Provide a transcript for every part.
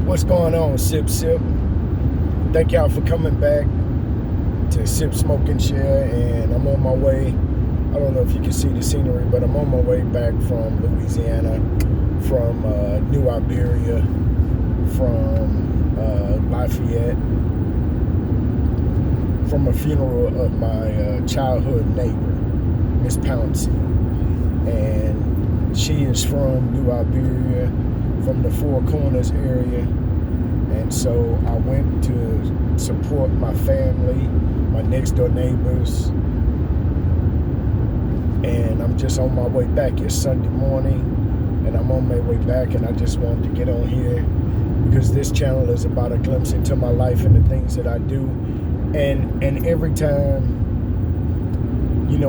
What's going on, Sip Sip? Thank y'all for coming back to Sip, Smoke, and Share. And I'm on my way. I don't know if you can see the scenery, but I'm on my way back from Louisiana, from New Iberia, from Lafayette, from a funeral of my childhood neighbor, Miss Pouncey. And she is from New Iberia, from the Four Corners area. And so I went to support my family, my next door neighbors, and I'm just on my way back. It's Sunday morning, and I'm on my way back, and I just wanted to get on here because this channel is about a glimpse into my life and the things that I do. And every time,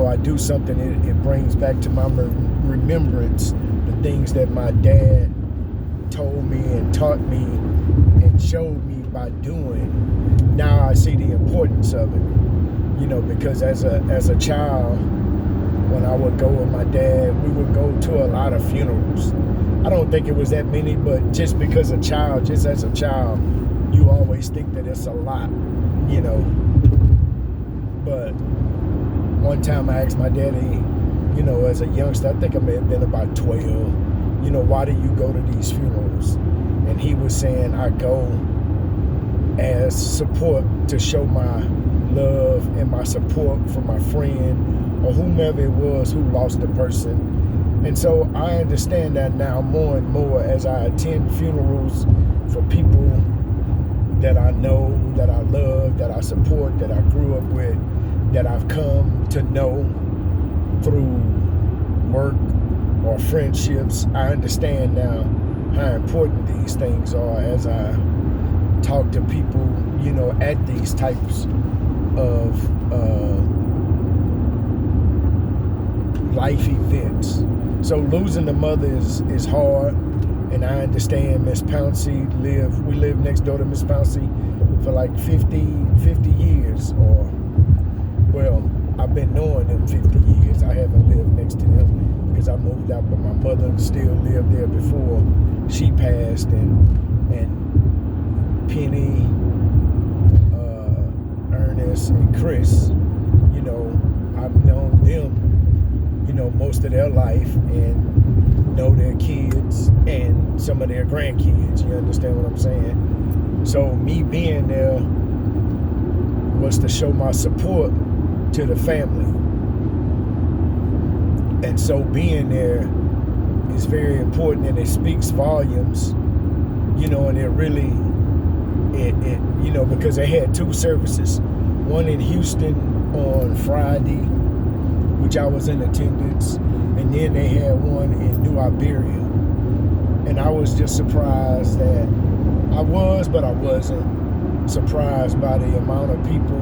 I do something, it brings back to my remembrance the things that my dad told me and taught me and showed me by doing. Now I see the importance of it, because as a child, when I would go with my dad, we would go to a lot of funerals. I don't think it was that many, but just because as a child, you always think that it's a lot, But one time I asked my daddy, as a youngster, I think I may have been about 12, why do you go to these funerals? And he was saying, I go as support to show my love and my support for my friend or whomever it was who lost a person. And so I understand that now more and more as I attend funerals for people that I know, that I love, that I support, that I grew up with, that I've come to know through work or friendships. I understand now how important these things are as I talk to people, at these types of life events. So losing the mother is hard, and I understand Miss Pouncey we lived next door to Miss Pouncey for like 50 years, or, well, I've been knowing them 50 years. I haven't lived next to them because I moved out, but my mother still lived there before she passed, and Penny, Ernest, and Chris, I've known them, most of their life, and know their kids and some of their grandkids. You understand what I'm saying? So me being there was to show my support to the family. And so being there is very important, and it speaks volumes, and it really, because they had two services, one in Houston on Friday, which I was in attendance, and then they had one in New Iberia. And I was just surprised that I wasn't surprised by the amount of people,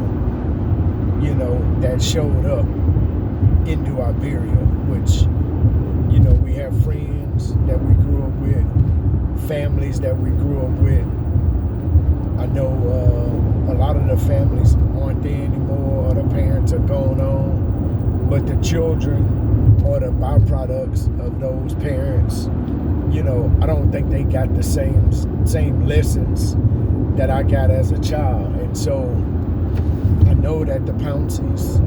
that showed up in New Iberia, which, we have friends that we grew up with, families that we grew up with. I know a lot of the families aren't there anymore, or the parents are gone on, but the children or the byproducts of those parents, I don't think they got the same lessons that I got as a child. And so I know that the Pounceys,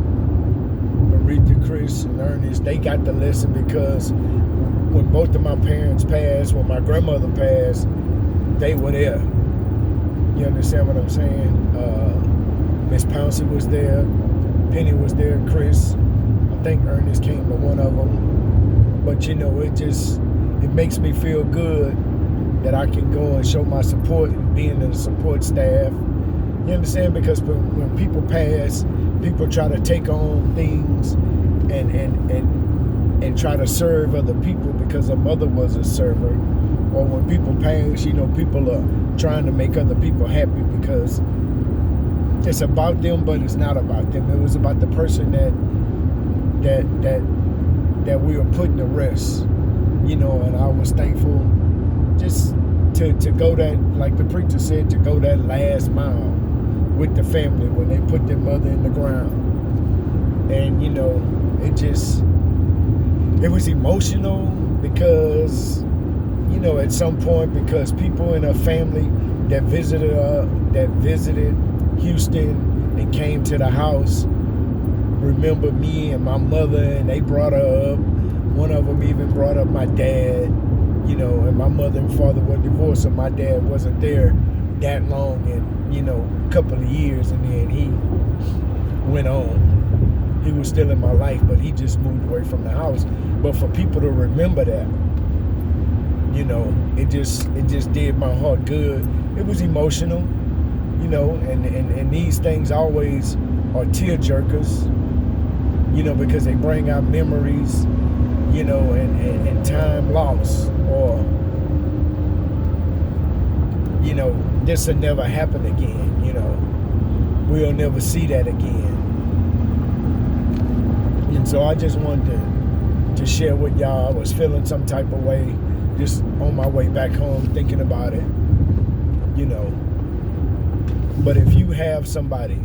Marita, Chris, and Ernest, they got the lesson, because when both of my parents passed, when my grandmother passed, they were there. You understand what I'm saying? Miss Pouncey was there, Penny was there, Chris, I think Ernest came to one of them. But it makes me feel good that I can go and show my support and being in the support staff. You understand? Because when people pass, people try to take on things and try to serve other people because a mother was a server. Or when people pass, people are trying to make other people happy because it's about them, but it's not about them. It was about the person that we were putting to rest, and I was thankful just to go that, like the preacher said, to go that last mile with the family when they put their mother in the ground. And it was emotional because at some point, because people in her family that visited Houston and came to the house remember me and my mother, and they brought her up. One of them even brought up my dad, and my mother and father were divorced, so my dad wasn't there that long, and a couple of years, and then he went on. He was still in my life, but he just moved away from the house. But for people to remember that, it just did my heart good. It was emotional, and these things always are tear jerkers, because they bring out memories, and time lost, or this will never happen again, we'll never see that again. And so I just wanted to share with y'all. I was feeling some type of way just on my way back home, thinking about it, but if you have somebody,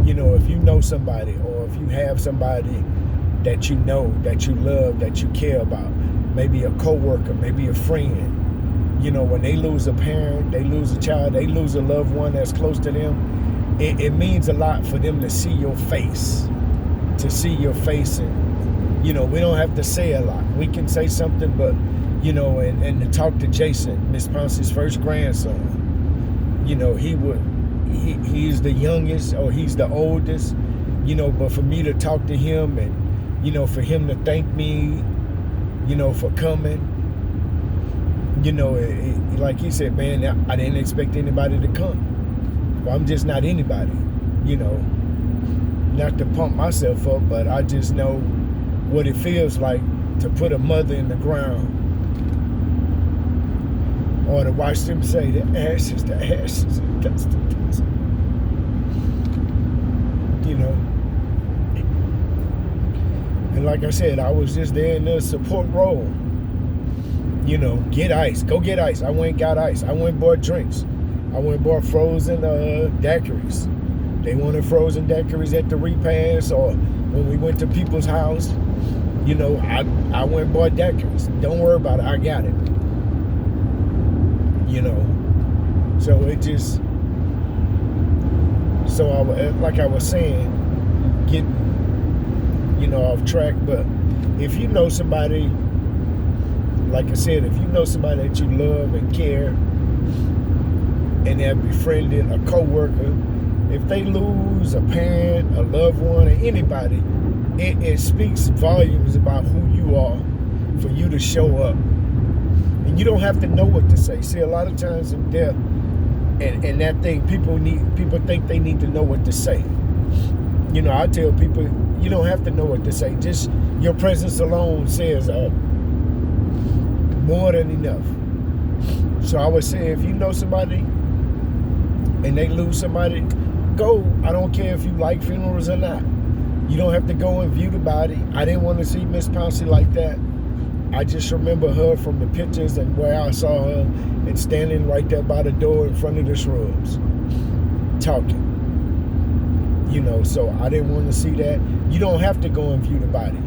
if you know somebody, or if you have somebody that you know, that you love, that you care about, maybe a coworker, maybe a friend, when they lose a parent, they lose a child, they lose a loved one that's close to them, it means a lot for them to see your face, and, we don't have to say a lot. We can say something, but, and to talk to Jason, Miss Ponce's first grandson, he's the youngest, or he's the oldest, but for me to talk to him, and, for him to thank me, for coming, like he said, man, I didn't expect anybody to come. Well, I'm just not anybody, not to pump myself up, but I just know what it feels like to put a mother in the ground, or to watch them say the ashes, and dust, dust. And like I said, I was just there in the support role. Get ice, go get ice. I went and got ice. I went and bought drinks. I went and bought frozen daiquiris. They wanted frozen daiquiris at the repast, or when we went to people's house, I went and bought daiquiris. Don't worry about it, I got it. So it just, like I was saying, getting, off track. But if you know somebody, like I said, if you know somebody that you love and care, and have befriended, a coworker, if they lose a parent, a loved one, or anybody, it speaks volumes about who you are for you to show up. And you don't have to know what to say. See, a lot of times in death, and that thing, people think they need to know what to say. I tell people, you don't have to know what to say. Just your presence alone says more than enough. So I would say, if you know somebody and they lose somebody, go. I don't care if you like funerals or not. You don't have to go and view the body. I didn't want to see Miss Ponce like that. I just remember her from the pictures and where I saw her, and standing right there by the door in front of the shrubs, talking. So I didn't want to see that. You don't have to go and view the body.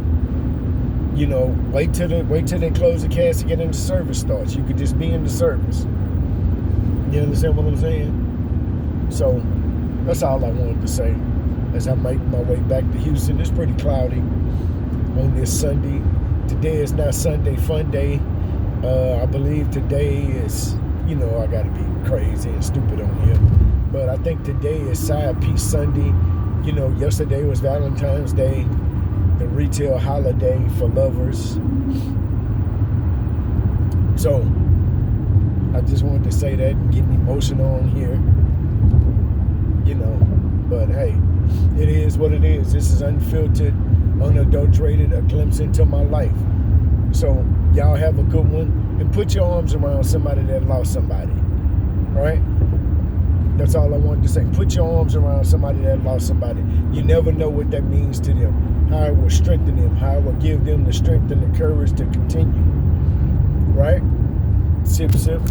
Wait till they close the casket and the service starts. You could just be in the service. You understand what I'm saying? So that's all I wanted to say as I make my way back to Houston. It's pretty cloudy on this Sunday. Today is not Sunday Fun Day. I believe today is, I gotta be crazy and stupid on here, but I think today is Side Piece Sunday. Yesterday was Valentine's Day, the retail holiday for lovers. So I just wanted to say that and getting emotional on here. But hey, it is what it is. This is unfiltered, unadulterated, a glimpse into my life. So y'all have a good one, and put your arms around somebody that lost somebody. All right? That's all I wanted to say. Put your arms around somebody that lost somebody. You never know what that means to them, how it will strengthen them, how it will give them the strength and the courage to continue. Right? Sip, sip.